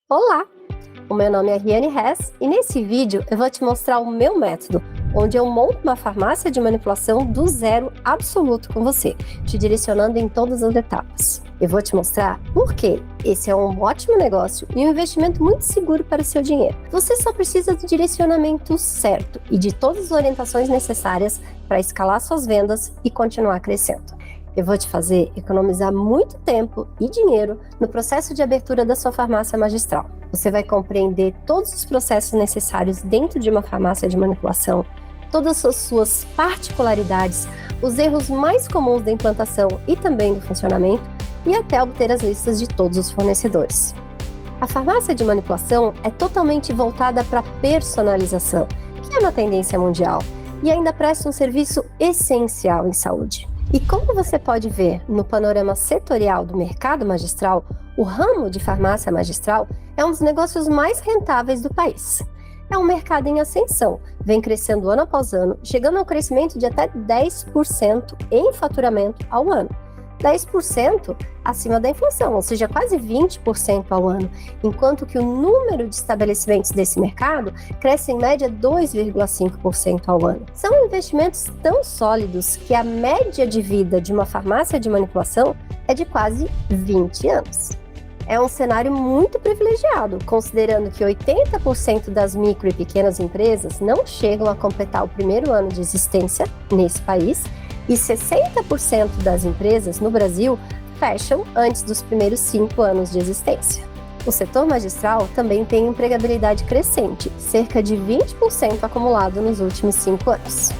Olá, o meu nome é Riane Hess e nesse vídeo eu vou te mostrar o meu método, onde eu monto uma farmácia de manipulação do zero absoluto com você, te direcionando em todas as etapas. Eu vou te mostrar por que esse é um ótimo negócio e um investimento muito seguro para o seu dinheiro. Você só precisa do direcionamento certo e de todas as orientações necessárias para escalar suas vendas e continuar crescendo. Eu vou te fazer economizar muito tempo e dinheiro no processo de abertura da sua farmácia magistral. Você vai compreender todos os processos necessários dentro de uma farmácia de manipulação, todas as suas particularidades, os erros mais comuns da implantação e também do funcionamento, e até obter as listas de todos os fornecedores. A farmácia de manipulação é totalmente voltada para a personalização, que é uma tendência mundial, e ainda presta um serviço essencial em saúde. E como você pode ver no panorama setorial do mercado magistral, o ramo de farmácia magistral é um dos negócios mais rentáveis do país. É um mercado em ascensão, vem crescendo ano após ano, chegando a um crescimento de até 10% em faturamento ao ano. 10% acima da inflação, ou seja, quase 20% ao ano, enquanto que o número de estabelecimentos desse mercado cresce em média 2,5% ao ano. São investimentos tão sólidos que a média de vida de uma farmácia de manipulação é de quase 20 anos. É um cenário muito privilegiado, considerando que 80% das micro e pequenas empresas não chegam a completar o primeiro ano de existência nesse país, e 60% das empresas no Brasil fecham antes dos primeiros 5 anos de existência. O setor magistral também tem empregabilidade crescente, cerca de 20% acumulado nos últimos 5 anos.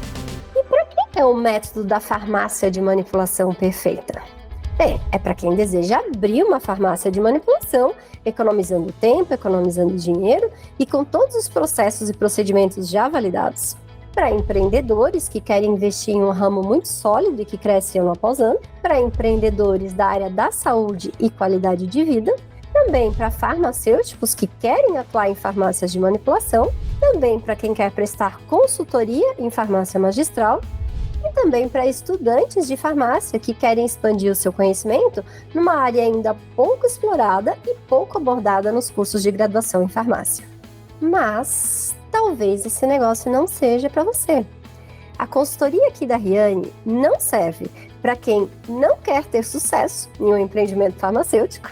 E para que é o método da farmácia de manipulação perfeita? Bem, é para quem deseja abrir uma farmácia de manipulação, economizando tempo, economizando dinheiro e com todos os processos e procedimentos já validados. Para empreendedores que querem investir em um ramo muito sólido e que cresce ano após ano, para empreendedores da área da saúde e qualidade de vida, também para farmacêuticos que querem atuar em farmácias de manipulação, também para quem quer prestar consultoria em farmácia magistral e também para estudantes de farmácia que querem expandir o seu conhecimento numa área ainda pouco explorada e pouco abordada nos cursos de graduação em farmácia. Mas talvez esse negócio não seja para você. A consultoria aqui da Riane não serve para quem não quer ter sucesso em um empreendimento farmacêutico,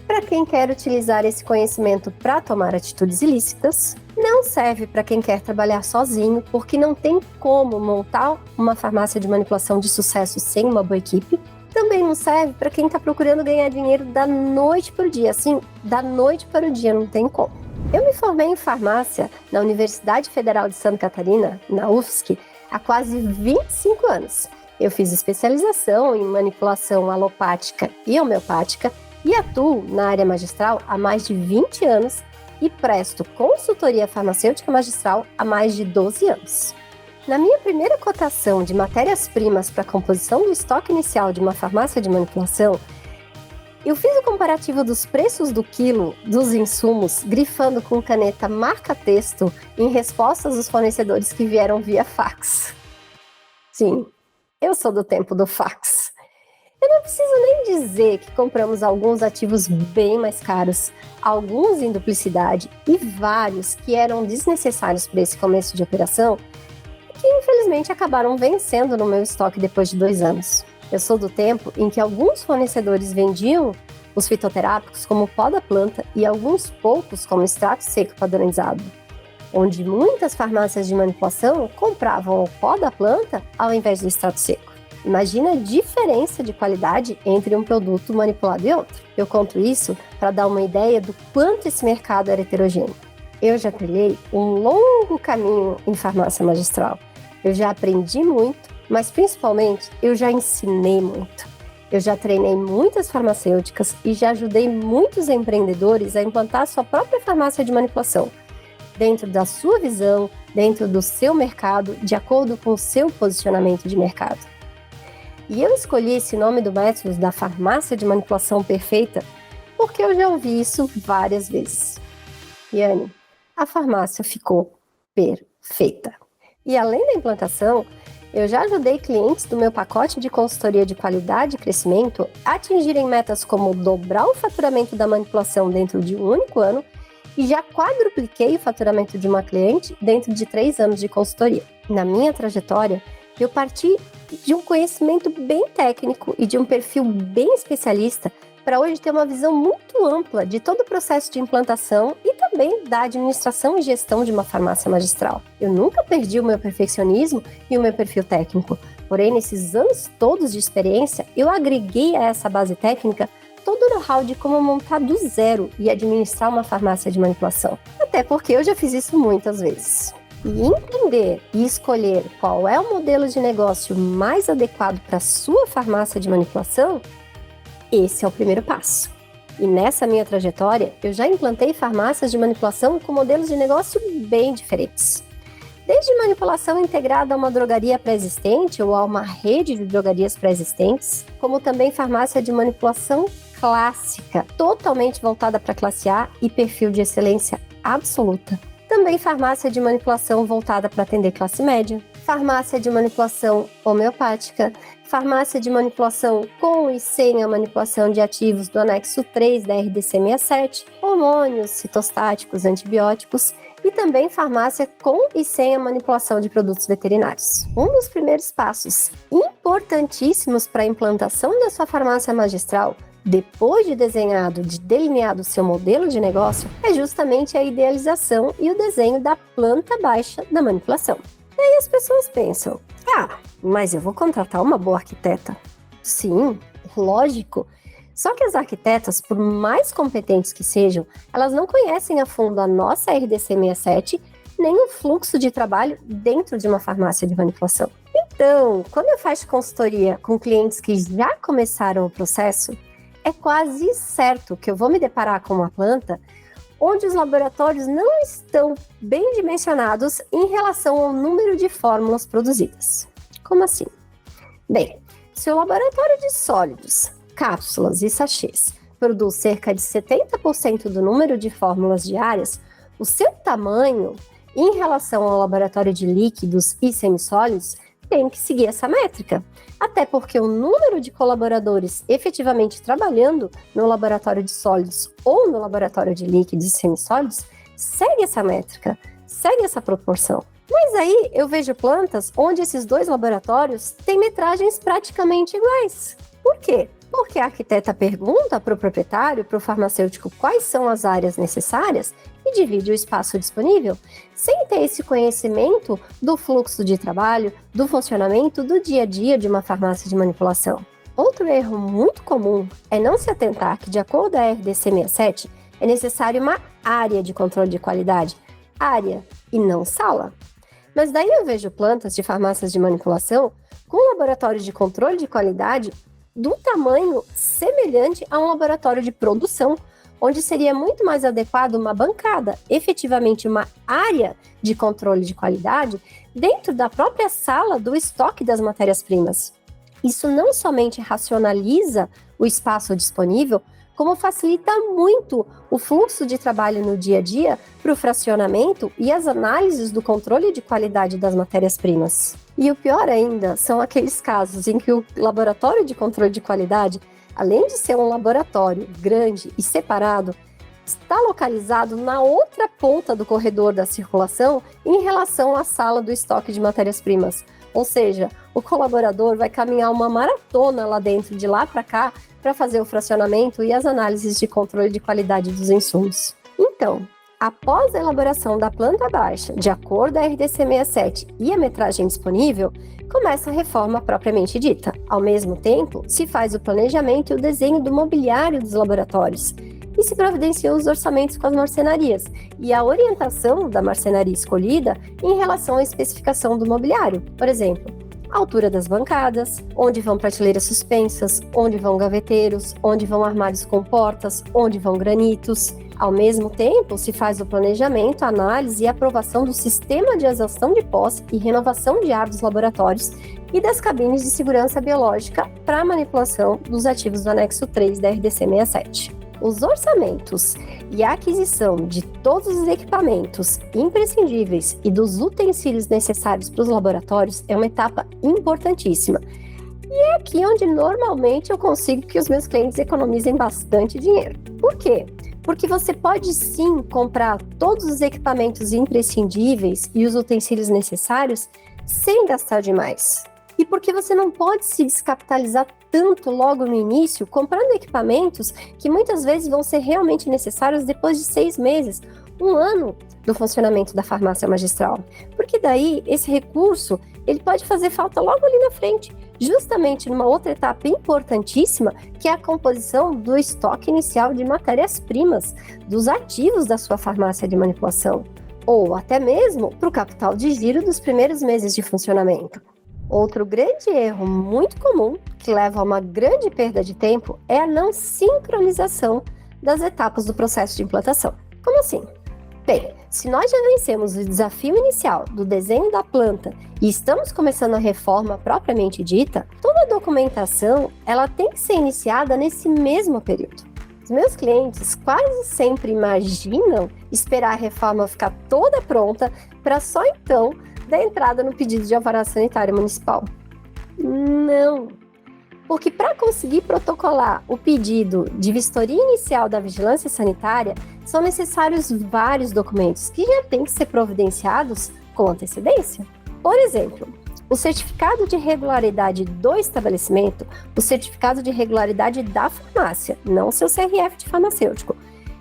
para quem quer utilizar esse conhecimento para tomar atitudes ilícitas, não serve para quem quer trabalhar sozinho porque não tem como montar uma farmácia de manipulação de sucesso sem uma boa equipe, também não serve para quem está procurando ganhar dinheiro da noite para o dia, assim, da noite para o dia, não tem como. Eu me formei em farmácia na Universidade Federal de Santa Catarina, na UFSC, há quase 25 anos. Eu fiz especialização em manipulação alopática e homeopática e atuo na área magistral há mais de 20 anos e presto consultoria farmacêutica magistral há mais de 12 anos. Na minha primeira cotação de matérias-primas para a composição do estoque inicial de uma farmácia de manipulação, eu fiz o comparativo dos preços do quilo dos insumos, grifando com caneta marca-texto em respostas dos fornecedores que vieram via fax. Sim, eu sou do tempo do fax. Eu não preciso nem dizer que compramos alguns ativos bem mais caros, alguns em duplicidade e vários que eram desnecessários para esse começo de operação e que infelizmente acabaram vencendo no meu estoque depois de 2 anos. Eu sou do tempo em que alguns fornecedores vendiam os fitoterápicos como pó da planta e alguns poucos como extrato seco padronizado, onde muitas farmácias de manipulação compravam o pó da planta ao invés do extrato seco. Imagina a diferença de qualidade entre um produto manipulado e outro. Eu conto isso para dar uma ideia do quanto esse mercado era heterogêneo. Eu já trilhei um longo caminho em farmácia magistral. Eu já aprendi muito, mas principalmente eu já ensinei muito. Eu já treinei muitas farmacêuticas e já ajudei muitos empreendedores a implantar sua própria farmácia de manipulação, dentro da sua visão, dentro do seu mercado, de acordo com o seu posicionamento de mercado. E eu escolhi esse nome do método da farmácia de manipulação perfeita porque eu já ouvi isso várias vezes. Riane, a farmácia ficou perfeita. E além da implantação, Eu já ajudei clientes do meu pacote de consultoria de qualidade e crescimento a atingirem metas como dobrar o faturamento da manipulação dentro de um único ano e já quadrupliquei o faturamento de uma cliente dentro de 3 anos de consultoria. Na minha trajetória, eu parti de um conhecimento bem técnico e de um perfil bem especialista para hoje ter uma visão muito ampla de todo o processo de implantação e também da administração e gestão de uma farmácia magistral. Eu nunca perdi o meu perfeccionismo e o meu perfil técnico, porém, nesses anos todos de experiência, eu agreguei a essa base técnica todo o know-how de como montar do zero e administrar uma farmácia de manipulação. Até porque eu já fiz isso muitas vezes. E entender e escolher qual é o modelo de negócio mais adequado para a sua farmácia de manipulação, esse é o primeiro passo. E nessa minha trajetória, eu já implantei farmácias de manipulação com modelos de negócio bem diferentes. Desde manipulação integrada a uma drogaria pré-existente ou a uma rede de drogarias pré-existentes, como também farmácia de manipulação clássica, totalmente voltada para classe A e perfil de excelência absoluta. Também farmácia de manipulação voltada para atender classe média, farmácia de manipulação homeopática, farmácia de manipulação com e sem a manipulação de ativos do anexo 3 da RDC 67, hormônios, citostáticos, antibióticos e também farmácia com e sem a manipulação de produtos veterinários. Um dos primeiros passos importantíssimos para a implantação da sua farmácia magistral, depois de desenhado, de delineado o seu modelo de negócio, é justamente a idealização e o desenho da planta baixa da manipulação. E aí as pessoas pensam, mas eu vou contratar uma boa arquiteta. Sim, lógico. Só que as arquitetas, por mais competentes que sejam, elas não conhecem a fundo a nossa RDC 67, nem o fluxo de trabalho dentro de uma farmácia de manipulação. Então, quando eu faço consultoria com clientes que já começaram o processo, é quase certo que eu vou me deparar com uma planta onde os laboratórios não estão bem dimensionados em relação ao número de fórmulas produzidas. Como assim? Bem, se o laboratório de sólidos, cápsulas e sachês produz cerca de 70% do número de fórmulas diárias, o seu tamanho, em relação ao laboratório de líquidos e semissólidos, tem que seguir essa métrica. Até porque o número de colaboradores efetivamente trabalhando no laboratório de sólidos ou no laboratório de líquidos e semissólidos segue essa métrica, segue essa proporção. Mas aí eu vejo plantas onde esses dois laboratórios têm metragens praticamente iguais. Por quê? Porque a arquiteta pergunta para o proprietário, para o farmacêutico, quais são as áreas necessárias e divide o espaço disponível, sem ter esse conhecimento do fluxo de trabalho, do funcionamento do dia a dia de uma farmácia de manipulação. Outro erro muito comum é não se atentar que, de acordo com a RDC 67, é necessário uma área de controle de qualidade, área e não sala. Mas daí eu vejo plantas de farmácias de manipulação com laboratórios de controle de qualidade do tamanho semelhante a um laboratório de produção, onde seria muito mais adequado uma bancada, efetivamente uma área de controle de qualidade, dentro da própria sala do estoque das matérias-primas. Isso não somente racionaliza o espaço disponível, como facilita muito o fluxo de trabalho no dia a dia para o fracionamento e as análises do controle de qualidade das matérias-primas. E o pior ainda são aqueles casos em que o laboratório de controle de qualidade, além de ser um laboratório grande e separado, está localizado na outra ponta do corredor da circulação em relação à sala do estoque de matérias-primas. Ou seja, o colaborador vai caminhar uma maratona lá dentro, de lá para cá, para fazer o fracionamento e as análises de controle de qualidade dos insumos. Então, após a elaboração da planta baixa, de acordo com a RDC 67 e a metragem disponível, começa a reforma propriamente dita. Ao mesmo tempo, se faz o planejamento e o desenho do mobiliário dos laboratórios e se providenciam os orçamentos com as marcenarias e a orientação da marcenaria escolhida em relação à especificação do mobiliário. Por exemplo, a altura das bancadas, onde vão prateleiras suspensas, onde vão gaveteiros, onde vão armários com portas, onde vão granitos. Ao mesmo tempo, se faz o planejamento, análise e aprovação do sistema de exaustão de pós e renovação de ar dos laboratórios e das cabines de segurança biológica para a manipulação dos ativos do anexo 3 da RDC 67. Os orçamentos e a aquisição de todos os equipamentos imprescindíveis e dos utensílios necessários para os laboratórios é uma etapa importantíssima. E é aqui onde normalmente eu consigo que os meus clientes economizem bastante dinheiro. Por quê? Porque você pode sim comprar todos os equipamentos imprescindíveis e os utensílios necessários sem gastar demais. E porque você não pode se descapitalizar tanto logo no início, comprando equipamentos que muitas vezes vão ser realmente necessários depois de 6 meses, 1 ano do funcionamento da farmácia magistral. Porque daí, esse recurso, ele pode fazer falta logo ali na frente, justamente numa outra etapa importantíssima, que é a composição do estoque inicial de matérias-primas, dos ativos da sua farmácia de manipulação, ou até mesmo para o capital de giro dos primeiros meses de funcionamento. Outro grande erro muito comum, que leva a uma grande perda de tempo, é a não sincronização das etapas do processo de implantação. Como assim? Bem, se nós já vencemos o desafio inicial do desenho da planta e estamos começando a reforma propriamente dita, toda a documentação ela tem que ser iniciada nesse mesmo período. Os meus clientes quase sempre imaginam esperar a reforma ficar toda pronta para só então dar entrada no pedido de alvará sanitário municipal. Não! Porque para conseguir protocolar o pedido de vistoria inicial da vigilância sanitária, são necessários vários documentos que já têm que ser providenciados com antecedência. Por exemplo, o certificado de regularidade do estabelecimento, o certificado de regularidade da farmácia, não seu CRF de farmacêutico.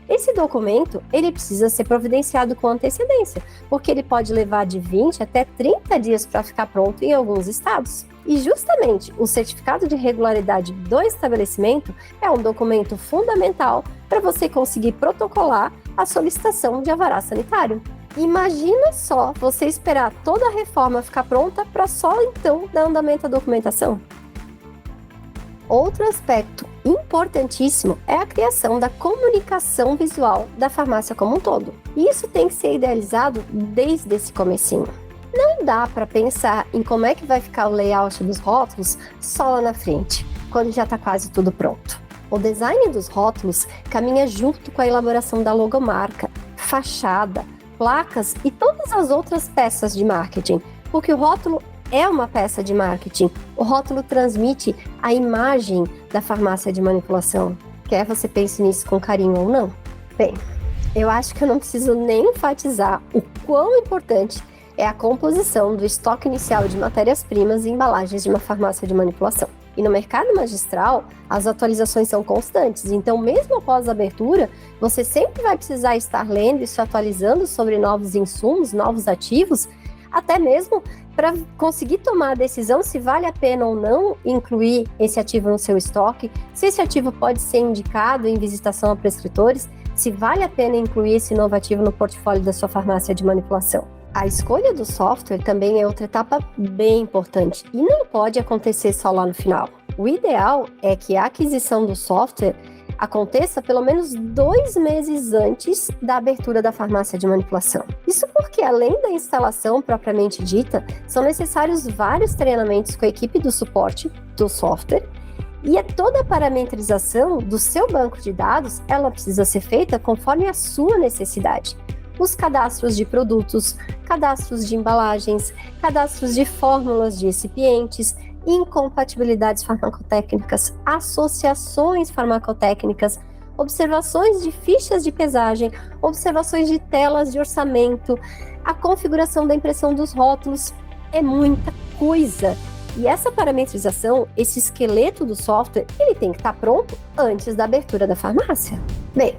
Esse documento, ele precisa ser providenciado com antecedência, porque ele pode levar de 20 até 30 dias para ficar pronto em alguns estados. E justamente o certificado de regularidade do estabelecimento é um documento fundamental para você conseguir protocolar a solicitação de alvará sanitário. Imagina só você esperar toda a reforma ficar pronta para só então dar andamento à documentação. Outro aspecto importantíssimo é a criação da comunicação visual da farmácia como um todo. E isso tem que ser idealizado desde esse comecinho. Não dá para pensar em como é que vai ficar o layout dos rótulos só lá na frente, quando já está quase tudo pronto. O design dos rótulos caminha junto com a elaboração da logomarca, fachada, placas e todas as outras peças de marketing, porque o rótulo é uma peça de marketing. O rótulo transmite a imagem da farmácia de manipulação. Quer você pense nisso com carinho ou não? Bem, eu acho que eu não preciso nem enfatizar o quão importante é a composição do estoque inicial de matérias-primas e embalagens de uma farmácia de manipulação. E no mercado magistral, as atualizações são constantes, então mesmo após a abertura, você sempre vai precisar estar lendo e se atualizando sobre novos insumos, novos ativos, até mesmo para conseguir tomar a decisão se vale a pena ou não incluir esse ativo no seu estoque, se esse ativo pode ser indicado em visitação a prescritores, se vale a pena incluir esse novo ativo no portfólio da sua farmácia de manipulação. A escolha do software também é outra etapa bem importante e não pode acontecer só lá no final. O ideal é que a aquisição do software aconteça pelo menos 2 meses antes da abertura da farmácia de manipulação. Isso porque, além da instalação propriamente dita, são necessários vários treinamentos com a equipe do suporte do software e toda a parametrização do seu banco de dados, ela precisa ser feita conforme a sua necessidade. Os cadastros de produtos, cadastros de embalagens, cadastros de fórmulas de recipientes, incompatibilidades farmacotécnicas, associações farmacotécnicas, observações de fichas de pesagem, observações de telas de orçamento, a configuração da impressão dos rótulos, é muita coisa. E essa parametrização, esse esqueleto do software, ele tem que estar pronto antes da abertura da farmácia. Bem,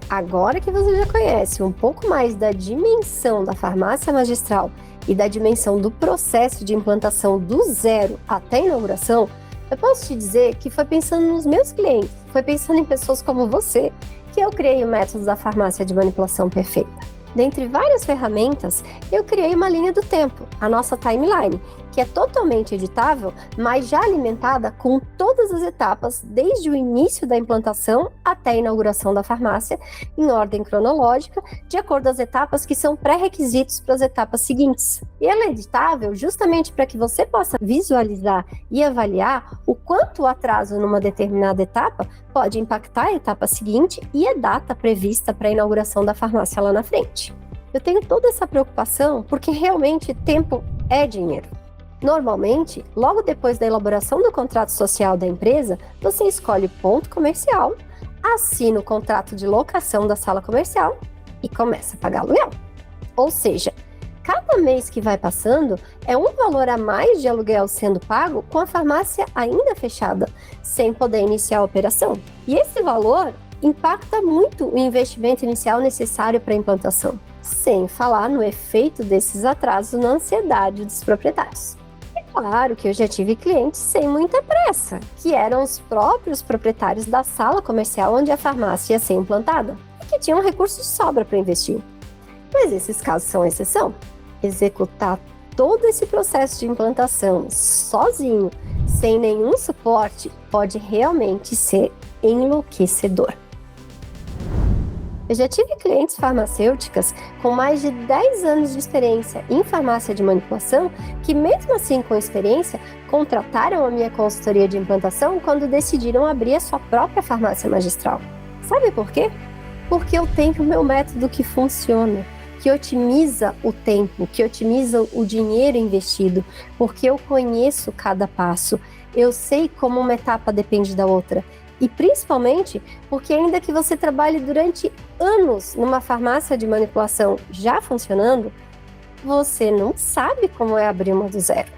agora que você já conhece um pouco mais da dimensão da farmácia magistral e da dimensão do processo de implantação do zero até a inauguração, eu posso te dizer que foi pensando nos meus clientes, foi pensando em pessoas como você, que eu criei o método da farmácia de manipulação perfeita. Dentre várias ferramentas, eu criei uma linha do tempo, a nossa timeline, que é totalmente editável, mas já alimentada com todas as etapas, desde o início da implantação até a inauguração da farmácia, em ordem cronológica, de acordo às etapas que são pré-requisitos para as etapas seguintes. E ela é editável justamente para que você possa visualizar e avaliar o quanto o atraso numa determinada etapa pode impactar a etapa seguinte e a data prevista para a inauguração da farmácia lá na frente. Eu tenho toda essa preocupação porque realmente tempo é dinheiro. Normalmente, logo depois da elaboração do contrato social da empresa, você escolhe o ponto comercial, assina o contrato de locação da sala comercial e começa a pagar aluguel. Ou seja, cada mês que vai passando é um valor a mais de aluguel sendo pago com a farmácia ainda fechada, sem poder iniciar a operação. E esse valor impacta muito o investimento inicial necessário para a implantação, sem falar no efeito desses atrasos na ansiedade dos proprietários. É claro que eu já tive clientes sem muita pressa, que eram os próprios proprietários da sala comercial onde a farmácia ia ser implantada, e que tinham recursos de sobra para investir. Mas esses casos são exceção. Executar todo esse processo de implantação sozinho, sem nenhum suporte, pode realmente ser enlouquecedor. Eu já tive clientes farmacêuticas com mais de 10 anos de experiência em farmácia de manipulação que, mesmo assim com experiência, contrataram a minha consultoria de implantação quando decidiram abrir a sua própria farmácia magistral. Sabe por quê? Porque eu tenho o meu método que funciona, que otimiza o tempo, que otimiza o dinheiro investido, porque eu conheço cada passo, eu sei como uma etapa depende da outra. E principalmente porque ainda que você trabalhe durante anos numa farmácia de manipulação já funcionando, você não sabe como é abrir uma do zero.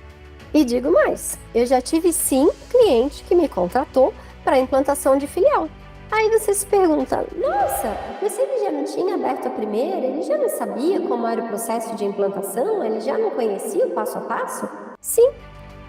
E digo mais, eu já tive sim cliente que me contratou para implantação de filial. Aí você se pergunta, nossa, mas ele já não tinha aberto a primeira? Ele já não sabia como era o processo de implantação? Ele já não conhecia o passo a passo? Sim,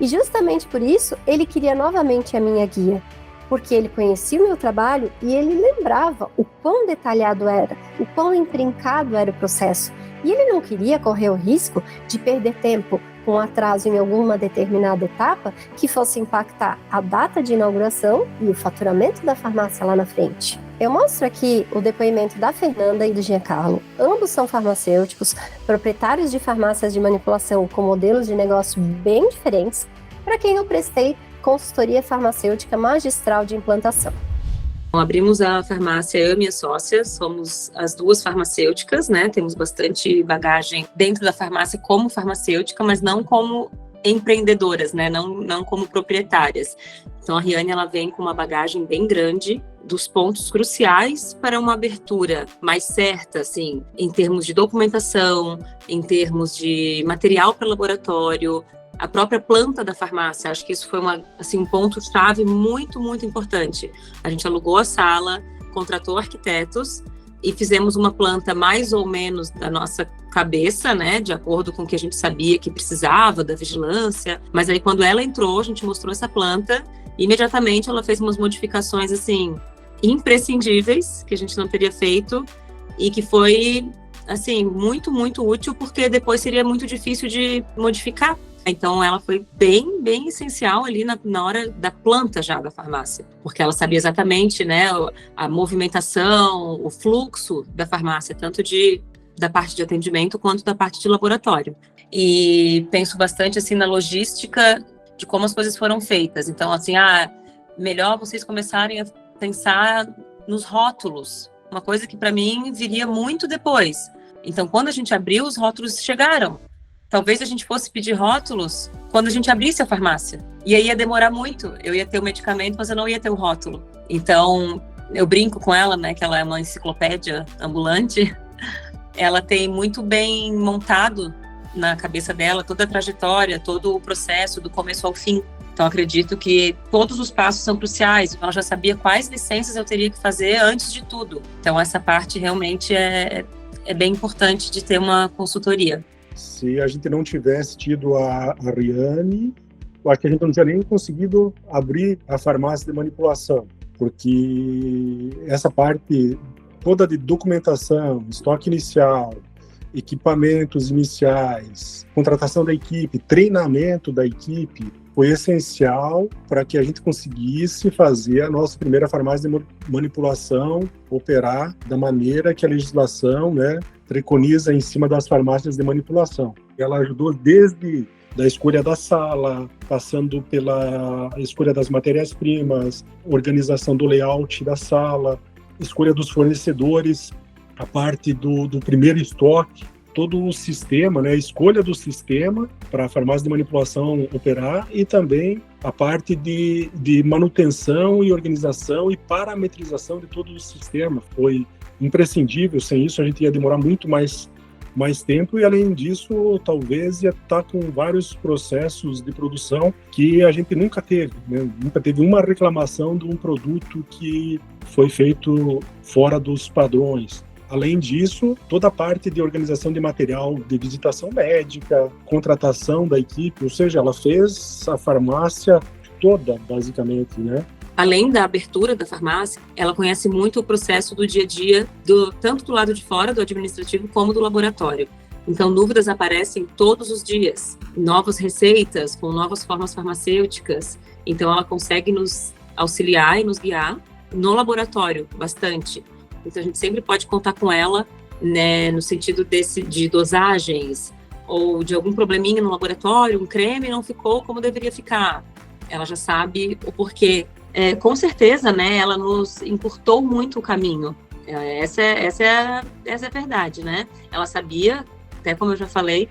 e justamente por isso ele queria novamente a minha guia. Porque ele conhecia o meu trabalho e ele lembrava o quão detalhado era, o quão intrincado era o processo. E ele não queria correr o risco de perder tempo com atraso em alguma determinada etapa que fosse impactar a data de inauguração e o faturamento da farmácia lá na frente. Eu mostro aqui o depoimento da Fernanda e do Giancarlo. Ambos são farmacêuticos, proprietários de farmácias de manipulação com modelos de negócio bem diferentes, para quem eu prestei consultoria farmacêutica magistral de implantação. Abrimos a farmácia, eu e minha sócia, somos as duas farmacêuticas, né? Temos bastante bagagem dentro da farmácia como farmacêutica, mas não como empreendedoras, né? Não como proprietárias. Então a Riane, ela vem com uma bagagem bem grande dos pontos cruciais para uma abertura mais certa, assim, em termos de documentação, em termos de material para laboratório, a própria planta da farmácia. Acho que isso foi um ponto-chave muito, muito importante. A gente alugou a sala, contratou arquitetos e fizemos uma planta mais ou menos da nossa cabeça, né, de acordo com o que a gente sabia que precisava, da vigilância. Mas aí, quando ela entrou, a gente mostrou essa planta e imediatamente ela fez umas modificações, assim, imprescindíveis, que a gente não teria feito e que foi, assim, muito, muito útil, porque depois seria muito difícil de modificar. Então, ela foi bem, bem essencial ali na hora da planta já da farmácia, porque ela sabia exatamente, né, a movimentação, o fluxo da farmácia, tanto da parte de atendimento quanto da parte de laboratório. E penso bastante, assim, na logística de como as coisas foram feitas. Então, assim, melhor vocês começarem a pensar nos rótulos, uma coisa que para mim viria muito depois. Então, quando a gente abriu, os rótulos chegaram. Talvez a gente fosse pedir rótulos quando a gente abrisse a farmácia. E aí ia demorar muito. Eu ia ter o medicamento, mas eu não ia ter o rótulo. Então, eu brinco com ela, né, que ela é uma enciclopédia ambulante. Ela tem muito bem montado na cabeça dela toda a trajetória, todo o processo, do começo ao fim. Então, acredito que todos os passos são cruciais. Ela já sabia quais licenças eu teria que fazer antes de tudo. Então, essa parte realmente é bem importante de ter uma consultoria. Se a gente não tivesse tido a Riane, eu acho que a gente não tinha nem conseguido abrir a farmácia de manipulação, porque essa parte toda de documentação, estoque inicial equipamentos iniciais, contratação da equipe, treinamento da equipe, foi essencial para que a gente conseguisse fazer a nossa primeira farmácia de manipulação operar da maneira que a legislação, né, preconiza em cima das farmácias de manipulação. Ela ajudou desde da escolha da sala, passando pela escolha das matérias-primas, organização do layout da sala, escolha dos fornecedores, a parte do primeiro estoque, todo o sistema, né, a escolha do sistema para a farmácia de manipulação operar e também a parte de manutenção e organização e parametrização de todo o sistema. Foi imprescindível, sem isso a gente ia demorar muito mais tempo e, além disso, talvez ia estar com vários processos de produção que a gente nunca teve, né? Nunca teve uma reclamação de um produto que foi feito fora dos padrões. Além disso, toda a parte de organização de material de visitação médica, contratação da equipe, ou seja, ela fez a farmácia toda, basicamente, né? Além da abertura da farmácia, ela conhece muito o processo do dia a dia, tanto do lado de fora, do administrativo, como do laboratório. Então, dúvidas aparecem todos os dias, novas receitas, com novas formas farmacêuticas. Então, ela consegue nos auxiliar e nos guiar no laboratório, bastante. Então, a gente sempre pode contar com ela, né, no sentido de dosagens, ou de algum probleminha no laboratório, um creme não ficou como deveria ficar. Ela já sabe o porquê. Com certeza, né, ela nos encurtou muito o caminho. Essa é a verdade, né? Ela sabia, até como eu já falei,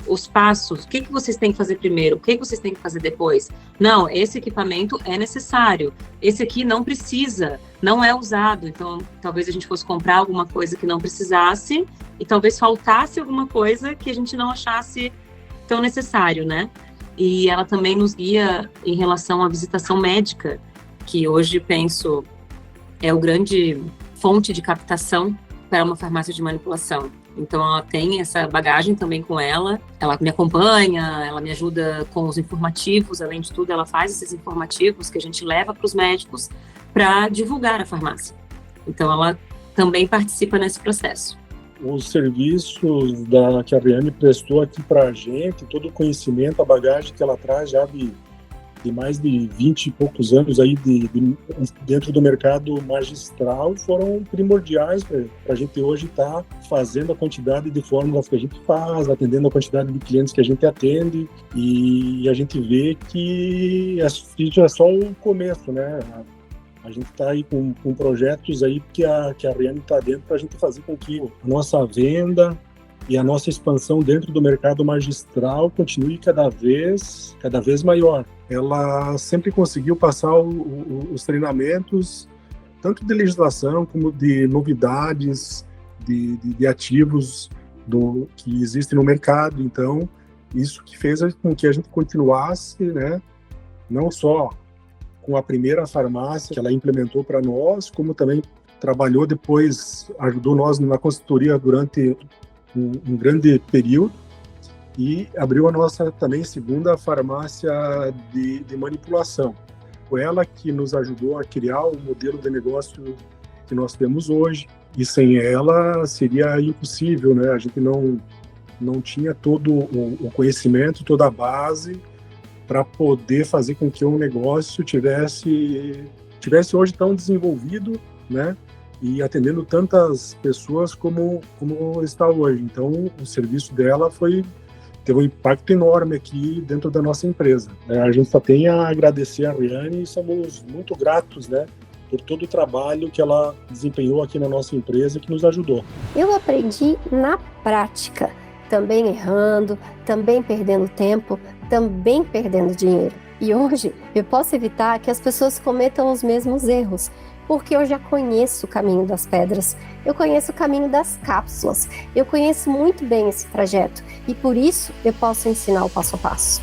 os passos, o que vocês têm que fazer primeiro, o que vocês têm que fazer depois. Não, esse equipamento é necessário, esse aqui não precisa, não é usado. Então, talvez a gente fosse comprar alguma coisa que não precisasse e talvez faltasse alguma coisa que a gente não achasse tão necessário, né? E ela também nos guia em relação à visitação médica, que hoje, penso, é o grande fonte de captação para uma farmácia de manipulação. Então, ela tem essa bagagem também com ela me acompanha, ela me ajuda com os informativos, além de tudo, ela faz esses informativos que a gente leva para os médicos para divulgar a farmácia. Então, ela também participa nesse processo. Os serviços que a Riane prestou aqui para a gente, todo o conhecimento, a bagagem que ela traz já de mais de 20 e poucos anos aí dentro do mercado magistral, foram primordiais para a gente hoje estar fazendo a quantidade de fórmulas que a gente faz, atendendo a quantidade de clientes que a gente atende, e a gente vê que isso é só o começo, né? A gente está aí com projetos aí que a Riane está dentro para a gente fazer com que a nossa venda e a nossa expansão dentro do mercado magistral continue cada vez maior. Ela sempre conseguiu passar os treinamentos, tanto de legislação como de novidades, de ativos que existem no mercado. Então, isso que fez com que a gente continuasse, né, não só com a primeira farmácia que ela implementou para nós, como também trabalhou depois, ajudou nós na consultoria durante um grande período, e abriu a nossa também segunda farmácia de manipulação. Foi ela que nos ajudou a criar o modelo de negócio que nós temos hoje, e sem ela seria impossível, né? A gente não tinha todo o conhecimento, toda a base para poder fazer com que o negócio tivesse hoje tão desenvolvido, né? E atendendo tantas pessoas como está hoje. Então, o serviço dela teve um impacto enorme aqui dentro da nossa empresa. A gente só tem a agradecer a Riane e somos muito gratos, né, por todo o trabalho que ela desempenhou aqui na nossa empresa, que nos ajudou. Eu aprendi na prática, também errando, também perdendo tempo, também perdendo dinheiro. E hoje eu posso evitar que as pessoas cometam os mesmos erros, porque eu já conheço o caminho das pedras, eu conheço o caminho das cápsulas, eu conheço muito bem esse trajeto e por isso eu posso ensinar o passo a passo.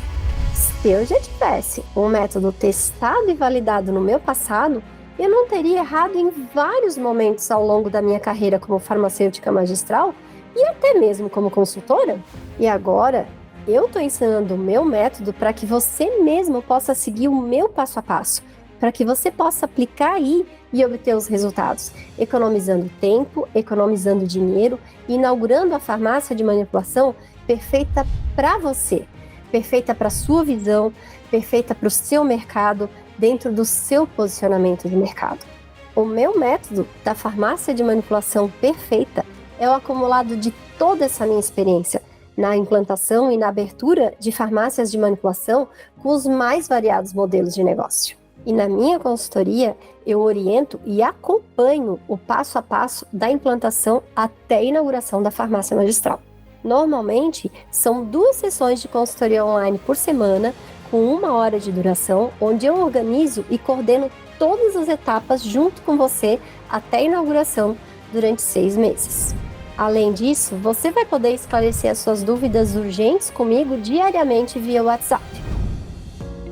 Se eu já tivesse um método testado e validado no meu passado, eu não teria errado em vários momentos ao longo da minha carreira como farmacêutica magistral e até mesmo como consultora. E agora, eu estou ensinando o meu método para que você mesmo possa seguir o meu passo a passo, para que você possa aplicar aí e obter os resultados, economizando tempo, economizando dinheiro e inaugurando a farmácia de manipulação perfeita para você, perfeita para a sua visão, perfeita para o seu mercado, dentro do seu posicionamento de mercado. O meu método da farmácia de manipulação perfeita é o acumulado de toda essa minha experiência na implantação e na abertura de farmácias de manipulação com os mais variados modelos de negócio. E na minha consultoria, eu oriento e acompanho o passo a passo da implantação até a inauguração da farmácia magistral. Normalmente, são 2 sessões de consultoria online por semana, com 1 hora de duração, onde eu organizo e coordeno todas as etapas junto com você até a inauguração durante 6 meses. Além disso, você vai poder esclarecer as suas dúvidas urgentes comigo diariamente via WhatsApp.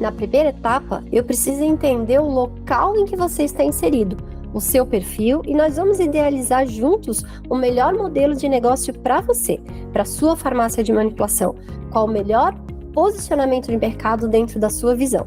Na primeira etapa, eu preciso entender o local em que você está inserido, o seu perfil, e nós vamos idealizar juntos o melhor modelo de negócio para você, para sua farmácia de manipulação, qual o melhor posicionamento de mercado dentro da sua visão.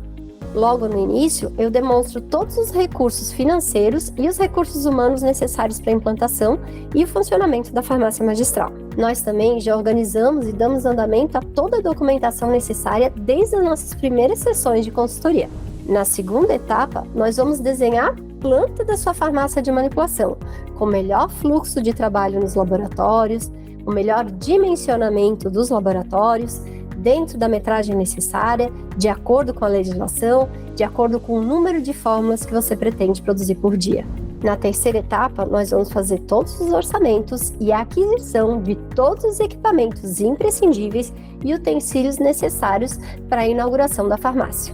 Logo no início, eu demonstro todos os recursos financeiros e os recursos humanos necessários para a implantação e o funcionamento da farmácia magistral. Nós também já organizamos e damos andamento a toda a documentação necessária desde as nossas primeiras sessões de consultoria. Na segunda etapa, nós vamos desenhar a planta da sua farmácia de manipulação, com o melhor fluxo de trabalho nos laboratórios, o melhor dimensionamento dos laboratórios, dentro da metragem necessária, de acordo com a legislação, de acordo com o número de fórmulas que você pretende produzir por dia. Na terceira etapa, nós vamos fazer todos os orçamentos e a aquisição de todos os equipamentos imprescindíveis e utensílios necessários para a inauguração da farmácia.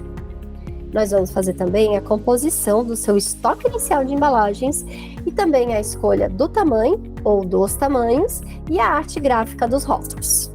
Nós vamos fazer também a composição do seu estoque inicial de embalagens e também a escolha do tamanho ou dos tamanhos e a arte gráfica dos rótulos.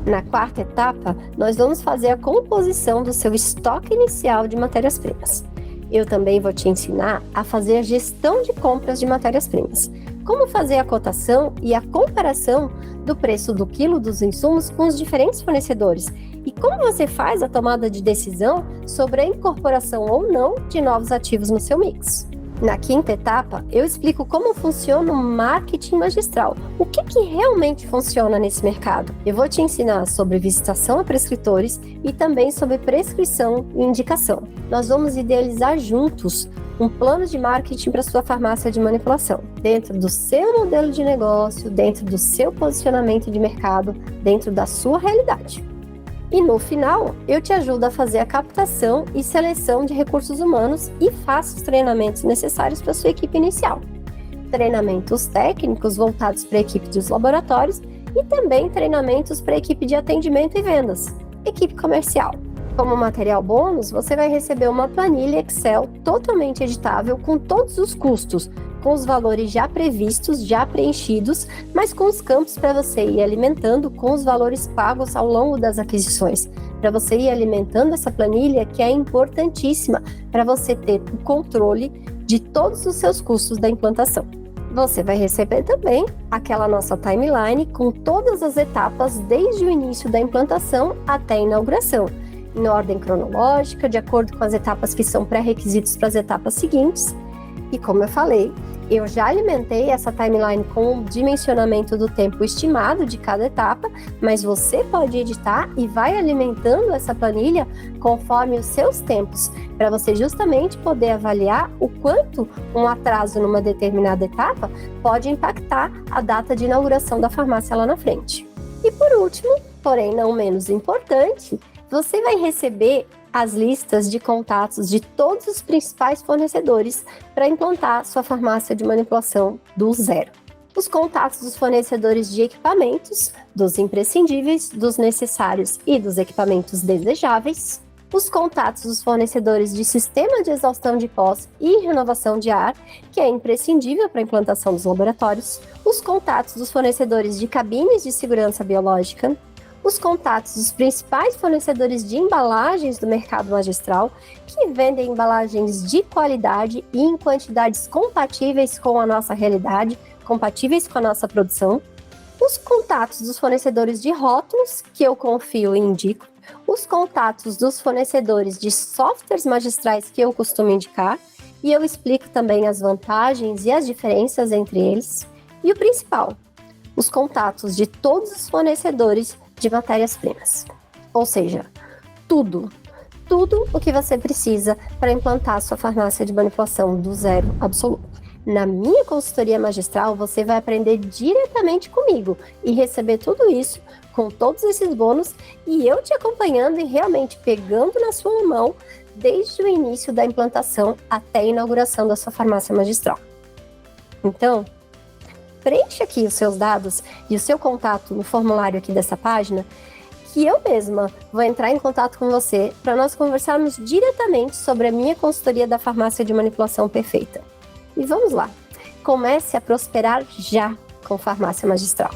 Na quarta etapa, nós vamos fazer a composição do seu estoque inicial de matérias-primas. Eu também vou te ensinar a fazer a gestão de compras de matérias-primas, como fazer a cotação e a comparação do preço do quilo dos insumos com os diferentes fornecedores e como você faz a tomada de decisão sobre a incorporação ou não de novos ativos no seu mix. Na quinta etapa, eu explico como funciona o marketing magistral, o que realmente funciona nesse mercado. Eu vou te ensinar sobre visitação a prescritores e também sobre prescrição e indicação. Nós vamos idealizar juntos um plano de marketing para sua farmácia de manipulação, dentro do seu modelo de negócio, dentro do seu posicionamento de mercado, dentro da sua realidade. E no final, eu te ajudo a fazer a captação e seleção de recursos humanos e faço os treinamentos necessários para a sua equipe inicial. Treinamentos técnicos voltados para a equipe dos laboratórios e também treinamentos para a equipe de atendimento e vendas, equipe comercial. Como material bônus, você vai receber uma planilha Excel totalmente editável com todos os custos, com os valores já previstos, já preenchidos, mas com os campos para você ir alimentando com os valores pagos ao longo das aquisições, para você ir alimentando essa planilha que é importantíssima para você ter o controle de todos os seus custos da implantação. Você vai receber também aquela nossa timeline com todas as etapas desde o início da implantação até a inauguração, em ordem cronológica, de acordo com as etapas que são pré-requisitos para as etapas seguintes. E como eu falei, eu já alimentei essa timeline com o dimensionamento do tempo estimado de cada etapa, mas você pode editar e vai alimentando essa planilha conforme os seus tempos, para você justamente poder avaliar o quanto um atraso numa determinada etapa pode impactar a data de inauguração da farmácia lá na frente. E por último, porém não menos importante, você vai receber as listas de contatos de todos os principais fornecedores para implantar sua farmácia de manipulação do zero. Os contatos dos fornecedores de equipamentos, dos imprescindíveis, dos necessários e dos equipamentos desejáveis. Os contatos dos fornecedores de sistema de exaustão de pós e renovação de ar, que é imprescindível para a implantação dos laboratórios. Os contatos dos fornecedores de cabines de segurança biológica. Os contatos dos principais fornecedores de embalagens do mercado magistral, que vendem embalagens de qualidade e em quantidades compatíveis com a nossa realidade, compatíveis com a nossa produção. Os contatos dos fornecedores de rótulos, que eu confio e indico. os contatos dos fornecedores de softwares magistrais que eu costumo indicar, e eu explico também as vantagens e as diferenças entre eles. E o principal, os contatos de todos os fornecedores de matérias-primas. Ou seja, tudo o que você precisa para implantar a sua farmácia de manipulação do zero absoluto. Na minha consultoria magistral, você vai aprender diretamente comigo e receber tudo isso com todos esses bônus e eu te acompanhando e realmente pegando na sua mão desde o início da implantação até a inauguração da sua farmácia magistral. Então, preencha aqui os seus dados e o seu contato no formulário aqui dessa página, que eu mesma vou entrar em contato com você para nós conversarmos diretamente sobre a minha consultoria da farmácia de manipulação perfeita. E vamos lá, comece a prosperar já com farmácia magistral.